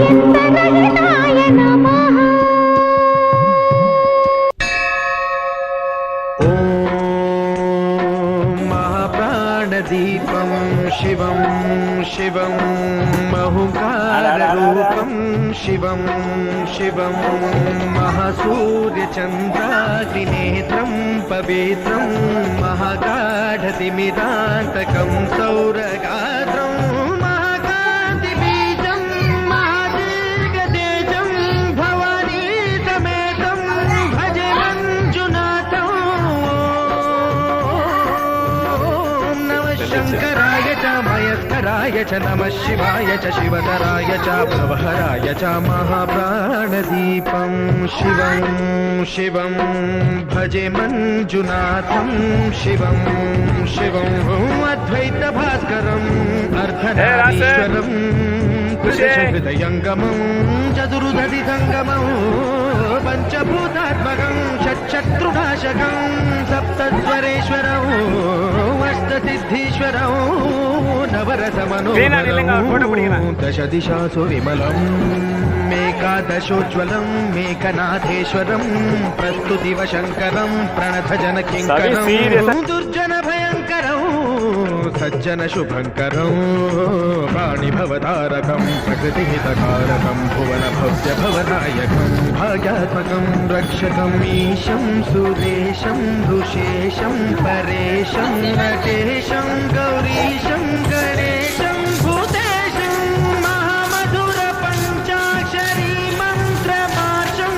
यत्तनहिताय नमः। महाप्राणदीपं शिवं शिवं महुकाररूपं शिवं शिवं महासूर्यचन्द्राग्निनेत्रं पवित्रं महागाढतिमिरान्तकं सौरगात्रं महाकान्तिबीजं महादीर्घतेजं भवानी समेतं भजे मञ्जुनाथं। शङ्कराय च मयस्कराय च नमः शिवाय च शिवतराय च भवहराय च महाप्राणदीपं शिवं शिवं भजे मञ्जुनाथं शिवं शिवं अद्वैतभास्करम् अर्धनारीश्वरं कृशहृदयङ्गमं चतुर्दधिसङ्गमं पञ्चभूतात्मकं षट्शत्रुनाशकं सप्तस्वरेश्वरं अष्टसिद्धीश्वरं नवरसमनोहरं दशदिशासु विमलम् मेकादशोज्ज्वलं मेघनाथेश्वरं प्रस्तुतिवशङ्करं प्रणतजनकिङ्करं दुर्जनभयङ्करं सज्जनशुभङ्करं प्राणिभवतारकं प्रकृतिहितकारकं भुवनभव्यभवनायकं भाग्यात्मकं रक्षकम् ईशं सुरेशं ऋषेशं परेशं नटेशं गौरीशं गणेशं भूतेशं महामधुरपञ्चाक्षरी मन्त्रमार्षं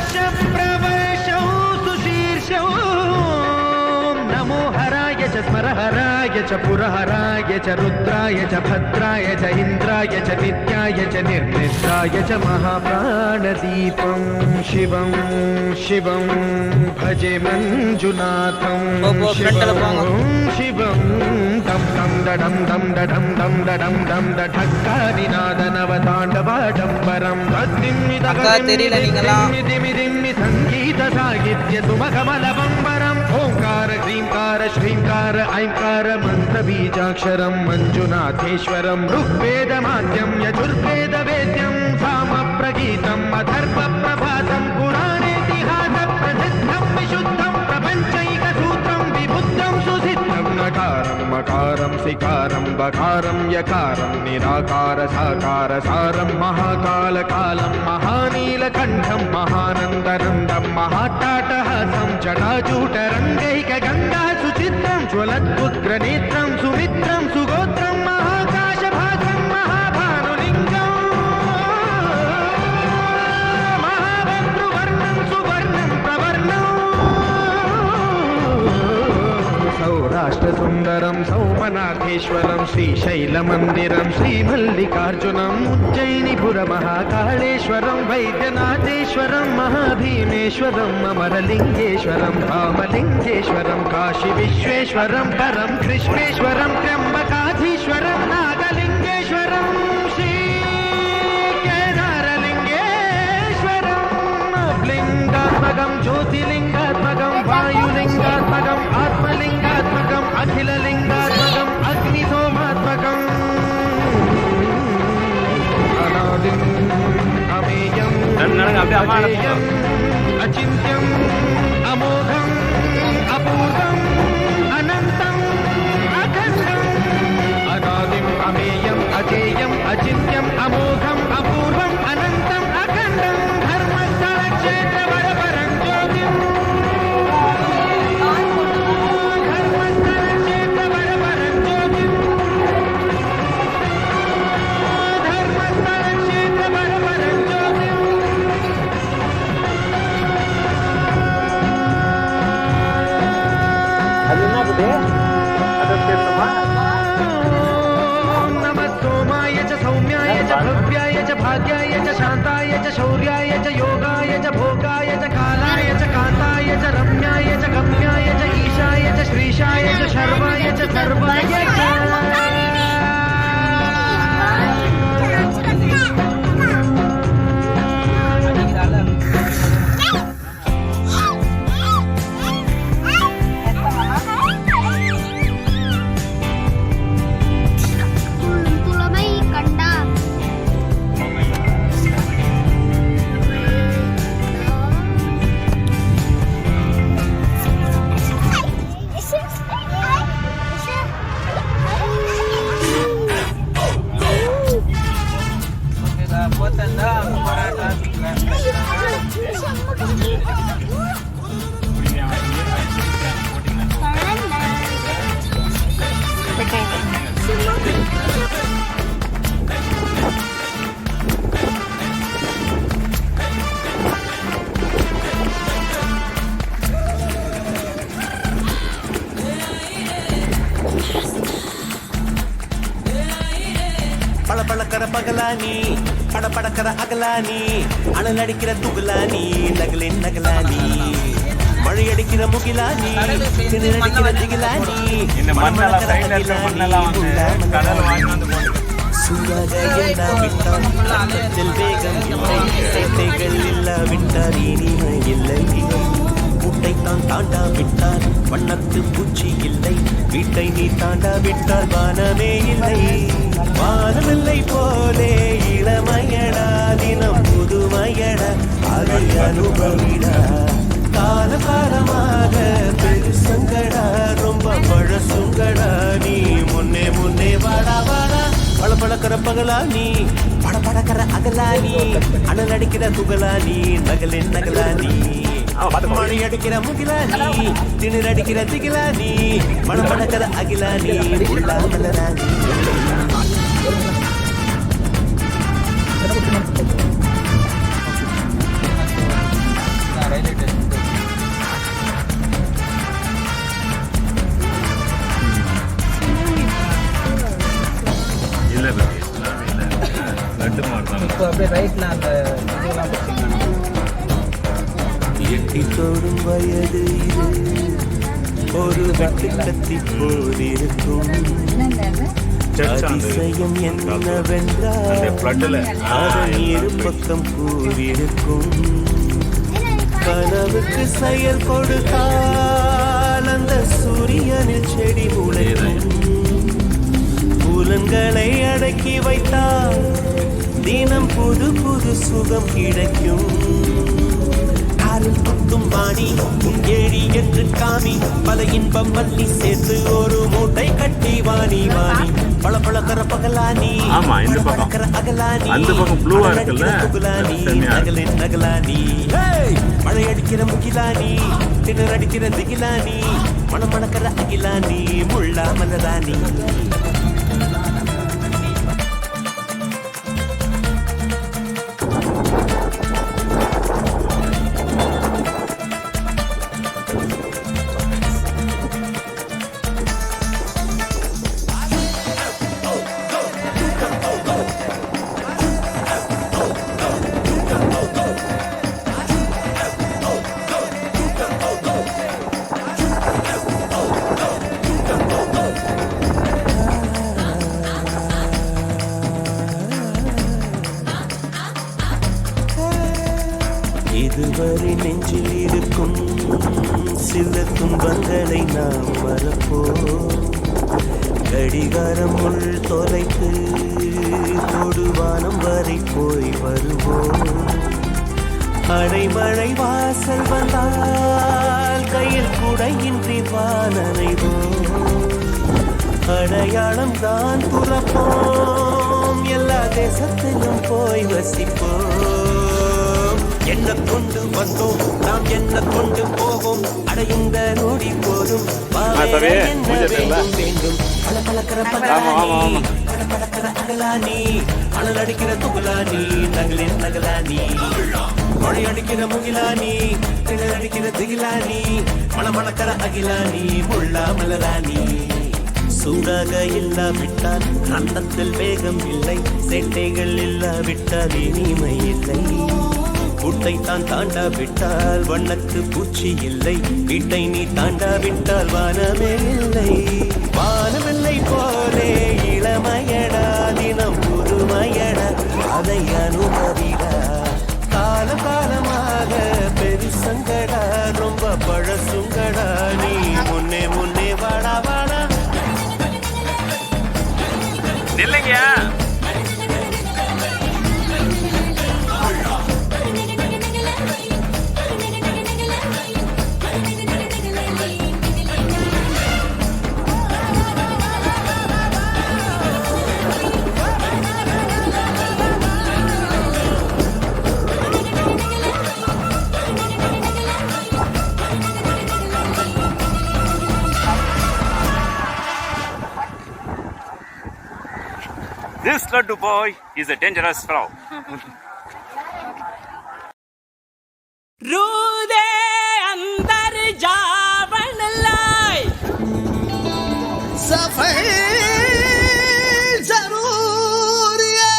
महाहर्षवर्षप्रवर्षौ सुशीर्षौ नमो हराय च स्मरहराय च पुरहराय च रुद्राय च भद्राय च इन्द्राय च नित्याय च निर्निद्राय च महाप्राणदीपं शिवं शिवं भजे मञ्जुनाथं शिवं शिवं दं दं डडं दं डडं दं डडं दं डढक्कानिनादनवताण्डवाडम्बरं तद्दिम्मिदिम्मि सङ्गीतसाहित्य सुमकमलबम्बरम् ओङ्कार ह्रीङ्कार श्रीङ्कार ऐङ्कार मन्त्रबीजाक्षरं मञ्जुनाथेश्वरं ऋग्वेदमाद्यं यजुर्वेदवेद्यं सामप्रगीतम् अथर्वप्रभातं पुराणेतिहासप्रसिद्धं विशुद्धं प्रपञ्चैकसूत्रं विबुद्धं सुसिद्धं नकारं मकारं सिकारं बकारं यकारं निराकार साकार सारं महाकालकालं महानीलकण्ठं महानन्दनन्दं महाट्टाटहासं जटाजूटरङ्गैकगङ्गा सुचित्रं ज्वलद्उग्रनेत्रं सुमित्रं सुगोत्रं महाकाशभासं महाभानुलिङ्गं महाभद्रुवर्णं सुवर्णं प्रवर्णं सौराष्ट्रसुन्दरं सौमनाथेश्वरं श्रीशैलमन्दिरं श्रीमल्लिकार्जुनम् उज्जयिनीपुरमहाकाळेश्वरं वैद्यनाथेश्वरं महाभीमेश्वरं अमरलिङ्गेश्वरं रामलिङ्गेश्वरं काशीविश्वेश्वरं परं कृष्णेश्वरं त्र्यम्बकाधीश्वरं नागलिङ्गेश्वरं श्रीकेदारलिङ्गेश्वरं लिङ्गात्मकं ज्योतिलिङ्गात्मकं वायुलिङ्गात्मकम् आत्मलिङ्गात्मकम् अखिललिङ्गात्मकम् अग्निसोमात्मकम् अनादिम् अमेयम् अजेयम् अचिन्त्यम् अमोघम् अपूर्वम् अनन्तम् अखण्डम् अनादिम् अमेयम् अजेयम् अचिन्त्यम् अमोघम् अपूर्वम् अनन्तम् अखण्डम् धर्मस्थलक्षेत्रवरपरं ज्योतिम् भव्याय च भाग्याय च शान्ताय च शौर्याय च योगाय च भोगाय च कालाय च कान्ताय च रम्याय च गम्याय च ईशाय च श्रीशाय च शर्वाय च सर्वाय च तुलमई कंडा பழக்கிற பகலானி படபடக்கிற அகலானி அனல் அடிக்கிற துகுலானி நகலின் நகலானி மழை அடிக்கிற முகிலானி திணற அடிக்கிற திகிலானி சூடாக வேகம் இல்லை சேட்டைகள் இல்லாவிட்டால் இனிமை இல்லை கூட்டைத்தான் தாண்டா விட்டால் வண்ணத்து பூச்சி இல்லை வீட்டை நீ தாண்டா விட்டால் வானமே இல்லை வானமில்லை போலே இளமையடா தினம் புதுமையடா அதை அனுபவிடா கால காலமாக பெருசங்கடா ரொம்ப பழசுங்கடா நீ முன்னே முன்னே வாடா வாடா பழப்பழக்கிற பகலானி படபடக்கிற அகலானி அனல் அடிக்கிற துகலானி நகலின் நகலானி மழை அடிக்கிற முகிலானி திணற அடிக்கிற திகிலானி படபடக்கிற அகிலானி உள்ளா மலரானி எட்டி தோடும் வயது இது ஒரு வெட்டு கத்தி போலிருக்கும் அதிசயம் என்னவென்றால் அதன் இரு பக்கம் கூறியிருக்கும் கனவுக்கு செயல் கொடுத்தால் அந்த சூரியனில் செடி முளைக்கும் புலன்களை அடக்கி வைத்தால் தினம் புது புது சுகம் கிடைக்கும் குத்தும் வாணி ஏழி என்று காமி பல இன்பம் பள்ளி சேர்த்து ஒரு மூட்டை கட்டி வாணி வாணி பல பழக்கிற பகலானி பழக்கிற அகலானி நகலின் நகலானி மழை அடிக்கிற முகிலானி திணற அடிக்கிற திகிலானி மனம் மணக்கிற அகிலானி முள்ளா மலரானி இதுவரை நெஞ்சில் இருக்கும் சில துன்பங்களை நாம் மறப்போம் கடிகாரம் உள் தொலைத்து தொடுவானம் வரை போய் வருவோம் அடைமழை வாசல் வந்தால் கையில் குடையின்றி வானனைவோம் அடையாளம் தான் துறப்போம் எல்லா தேசத்திலும் போய் வசிப்போம் என்ன கொண்டு வந்தோம் நாம் என்ன கொண்டு போவோம் அடையுங்க நோடி போதும் வேண்டும் பல பழக்கிற பழக்கிற அகலானி அனல் அடிக்கிற துகுலானி நகலின் நகலானி மழை அடிக்கிற முகிலானி திணற அடிக்கிற திகிலானி மணமணக்கிற அகிலானி முள்ளா மலரானி சூடாக இல்லாவிட்டால் அன்னத்தில் வேகம் இல்லை சேட்டைகள் இல்லாவிட்டால் இனிமை இல்லை கூட்டை தான் தாண்டா விட்டால் வண்ணத்து பூச்சி இல்லை வீட்டை நீ தாண்டா விட்டால் வானமே இல்லை வானமில்லை போலே இளமையடா தினம் புதுமையடா அதை அனுபவிடா கால காலமாக பெருசங்கடா ரொம்ப பழசுங்கடா நீ முன்னே முன்னே வாடா வாடா இல்லைங்கயா This Laddu boy is a dangerous fellow. रूदे अंदर जावन लाए सफर जरूर है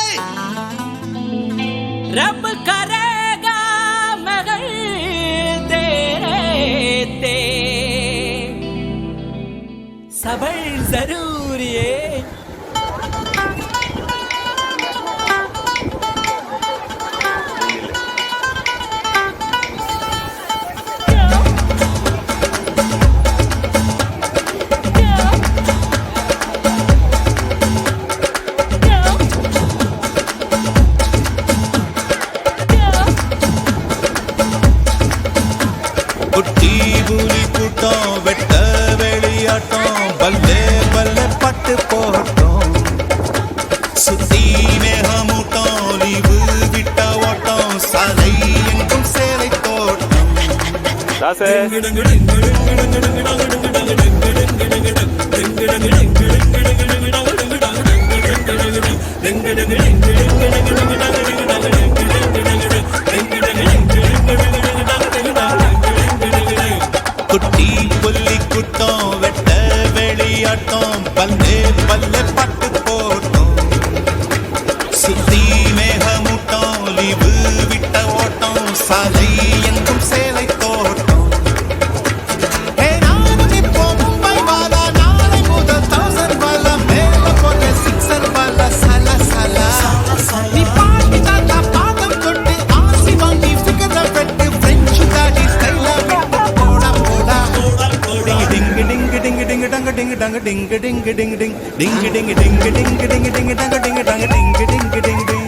தாசு குட்டி புள்ளி குட்டம் வெட்ட வெளியாட்டம் பல்லே பல்ல பட்டு போட்டோம் சுத்தி மேகமூட்டம் லீவு விட்ட ஓட்டம் சாலை எங்கும் சேலை தோட்டம் நானும் இப்போ மும்பை வாலா நாளை முதல் 1000 வாலா மேல போட்ட 6 வாலா சல சல நீ பாட்டி தாத்தா பாதம் தொட்டு ஆசி வாங்கி ஃபிகர வெட்டு பிரெஞ்சு தாடி ஸ்டைலா விட்டு போடா போடா டிங் டிங் டிங் டிங் டங்க டிங் டங்க டிங் டிங் டிங் டிங் டிங் டிங் டிங் டிங் டிங் டிங் டங்க டிங் டங்க டிங் டிங் டிங் டிங்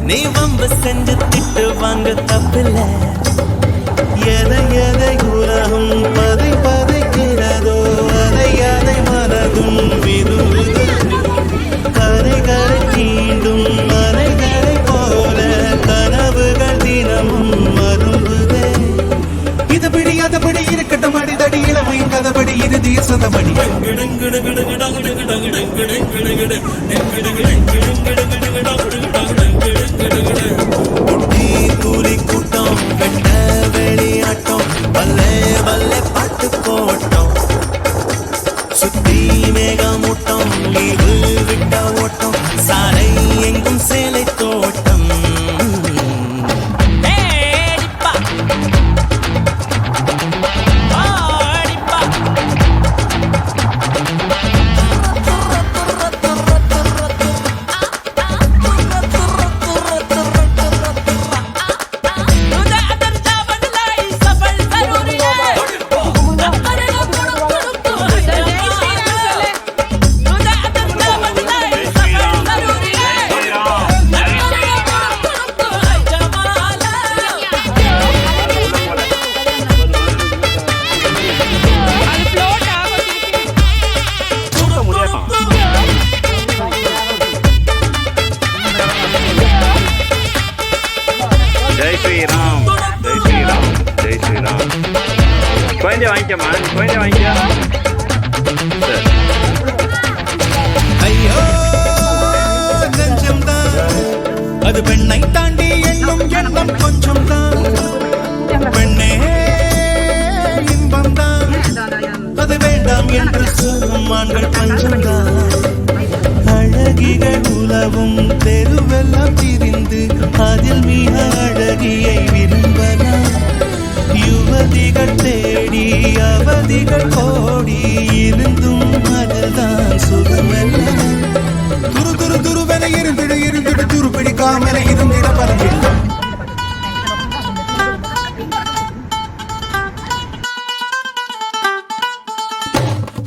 நீ வம்பு செஞ்சு திட்டு வாங்க தப்பில்ல எதை எதை உலகம் பதை பதைக்கிறதோ அதை அதை மனதும் விரும்புது கரைகளை தீண்டும் மலைகளை போல கனவுகள் தினமும் மரும்புதே இதுபடி அதுபடி இருக்கட்டும் அடிதடி இளமை கதபடி இறுதிய சொதபடி கூலி கூட்டம் வெட்ட வெளியாட்டம் பல்லே பல்லே பாட்டு போட்டோம் சுத்தி மேகமூட்டம் லீவு விட்ட ஓட்டம் சாலை எங்கும் சேலை தோட்டம் ஏடிப்பா ஆடிப்பா ஜெய் ஸ்ரீராம் ஜெய் ஸ்ரீராம் ஜெய் ஸ்ரீராம் குழந்தைய வாங்கிக்கம்மா குழந்தைய வாங்கிக்க சரி ஐயோ நெஞ்சம்தான் அது பெண்ணை தாண்டி எண்ணும் எண்ணம் கொஞ்சம் தான் பெண்ணே இன்பம் தான் அது வேண்டாம் என்று சொல்லும் ஆண்கள் பஞ்சம் தான் அழகிகள் உலவும் தெருவெல்லாம் திரிந்து அதில் மிக அழகியை விரும்பலாம் யுவதிகள் தேடி அவதிகள் கோடி இருந்தும் அதுதான் சுகமெல்லாம் துரு துரு துருவென இருந்திட இருந்திட துரு பிடிக்காமல இருந்திட பறந்திட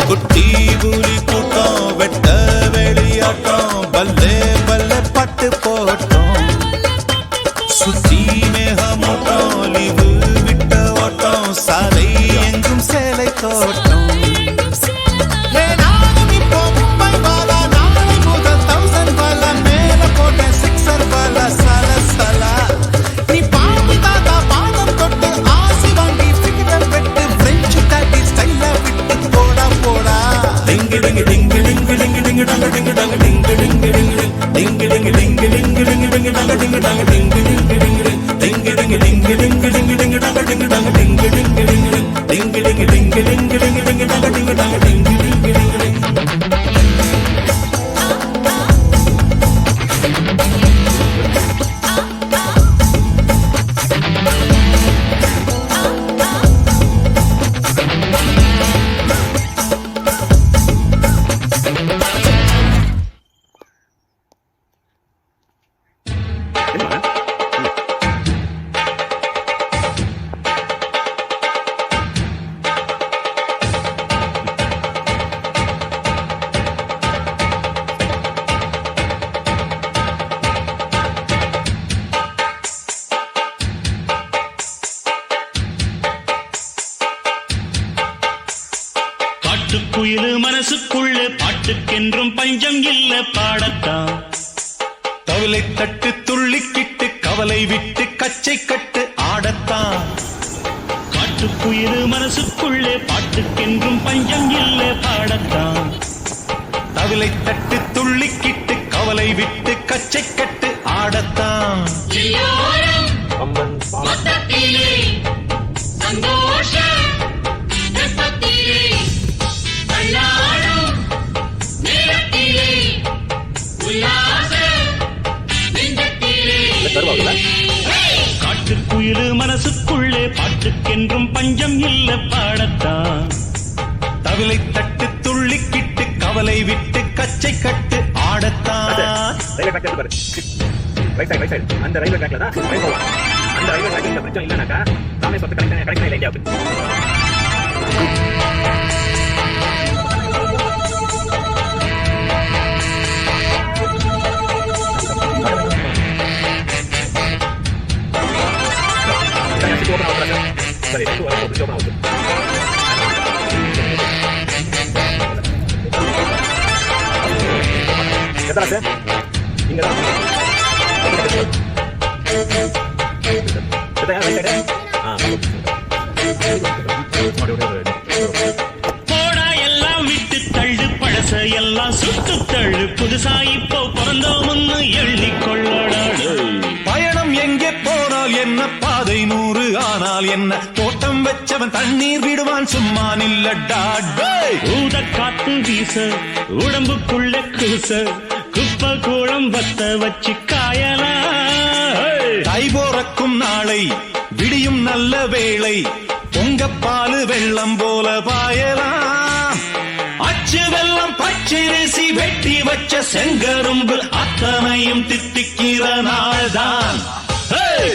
குட்டி கூலி கூட்டம் வெட்ட வெளியாட்டம் பல்லே பல்லே பட்டு போட்டோம் சுத்தி மேகமூட்டம் லீவு விட்ட ஓட்டம் சாலை எங்கும் சேலை தோட்டம் நானும் இப்போ மும்பை வாலா நாளை முதல் 1000 வாலா மேல போட்ட 6 வாலா சல சல நீ பாட்டி தாத்தா பாதம் தொட்டு ஆசி வாங்கி ஃபிகர வெட்டு பிரெஞ்சு தாடி ஸ்டைலா விட்டு போடா போடா டிங் டிங் டிங் டிங் டிங் டிங் டங்க டிங் டங்க டிங் டிங் டிங் டிங் டிங் டிங் டிங் டிங் டிங் டங்க டிங் டங்க டிங் டிங் டிங் டிங் டிங் டிங் டிங் டிங் டிங் டங்க டிங் டங்க டிங் டிங் டிங் டிங் டிங் டிங் டிங் டிங் டிங் காட்டுக்குயிலு மனசுக்குள்ள பாட்டுக்கென்றும் பஞ்சம் இல்ல பாடத்தான். தவிலை தட்டு துள்ளிக்கிட்டு கவலை விட்டு கச்சை கட்டு ஆடத்தான். காட்டுக்குயிலு மனசுக்குள்ள பாட்டுக்கென்றும் பஞ்சம் இல்ல பாடத்தான். தவிலை தட்டு துள்ளிக்கிட்டு கவலை விட்டு கச்சை கட்டு ஆடத்தான். எல்லோரும் மொத்தத்திலே சந்தோஷ வெப்பத்திலே தள்ளாடும் நேரத்திலே உல்லாச நெஞ்சத்திலே காட்டுக்குயிலு மனசுக்குள்ளே பாட்டுக்கென்றும் பஞ்சம் இல்ல பாடத்தான். தவிலை தட்டு துள்ளிக்கிட்டு கவலை விட்டு கச்சை கட்டு ஆடத்தான். ரயில்வே ட்ராக் எடுத்து பாரு. ரைட் சைடு ரைட் சைடு அந்த ரயில்வே ட்ராக்ல தான் ட்ரெயின் போகும். அந்த ரயில்வே ட்ராக்ல இந்த பிரச்சனை இல்லைனாக்கா ராமேஸ்வரத்து கனெக்ஷன் இல்லை இந்தியாவுக்கு. சரி ஓப்பன் ஆகுது. எத்தனை சார் இங்க தான் போடா எல்லாம் விட்டு தள்ளு பழச எல்லாம் சுட்டு தள்ளு புதுசா இப்போ பிறந்தோம்னு எண்ணிக்கொள்ளடாடு. பயணம் எங்கே போனால் என்ன பாதை 100 ஆனால் என்ன தோட்டம் வச்சவன் தண்ணீர் விடுவான் சும்மா நில்லடா. ஊத காத்து வீச உடம்புக்குள்ள கூச குப்பை கூளம் வத்த வச்சு காயலாம். தை போறக்கும் நாளை விடியும் நல்ல வேளை பொங்கப்பாலு வெள்ளம் போல பாயலாம். அச்சு வெள்ளம் பச்சரிசி வெட்டி வச்ச செங்கரும்பு அத்தனையும் தித்திக்கிற நாள்தான்.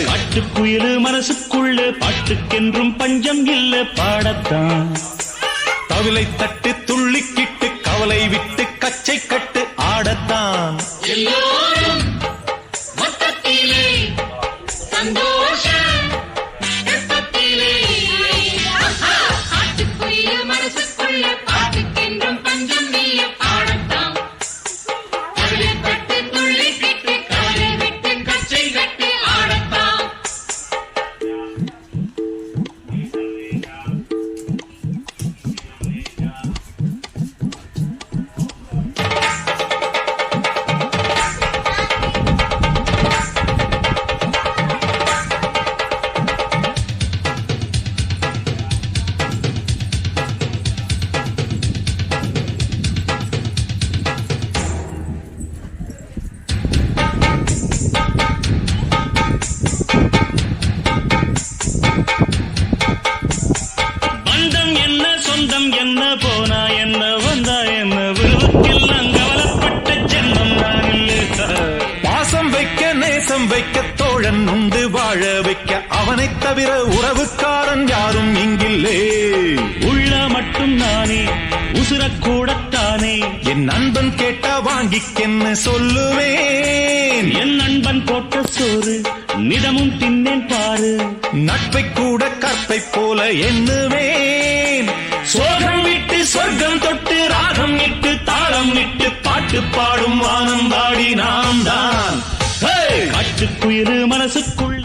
காட்டுக்குயிலு மனசுக்குள்ள பாட்டுக்கென்றும் பஞ்சம் இல்ல பாடத்தான். தவிலை தட்டு துள்ளிக்கிட்டு கவலை விட்டு கச்சை கட்டு ஆடத்தான். எல்லோரும் மொத்தத்திலே சந்தோஷ வெப்பத்திலே காட்டுக்குயில் மனசுக்குள்ள பாட்டுக்கென்றும் பஞ்சம் இல்ல பாடத்தான். தவிலை தட்டு துள்ளிக்கிட்டு கவலை விட்டு கச்சை கட்டு ஆடத்தான். பந்தம் என்ன சொந்தம் என்ன போனா என்ன வந்தா என்ன விருவத்தில் கவலைப்பட்ட ஜென்மம் நான் இல்லை. பாசம் வைக்க நேசம் வைக்க தோழன் உண்டு வாழ வைக்க அவனைத் தவிர உறவுக்காரன் யாரும் இங்கில்லே. உள்ள மட்டும் நானே உசுரக்கூடத்தானே என் நண்பன் கேட்டா வாங்கிக்கென்னு சொல்லுவேன். என் நண்பன் போட்ட சோறு நிதமும் தின்னேன் பாரு. நட்பை கூட கற்பை போல எண்ணுவேன். சோகம் விட்டு சொர்க்கம் தொட்டு ராகம் இட்டு தாளம் இட்டு பாட்டு பாடும் வானம் பாடி நாம் தான். காட்டுக்குயிலு மனசுக்குள்ள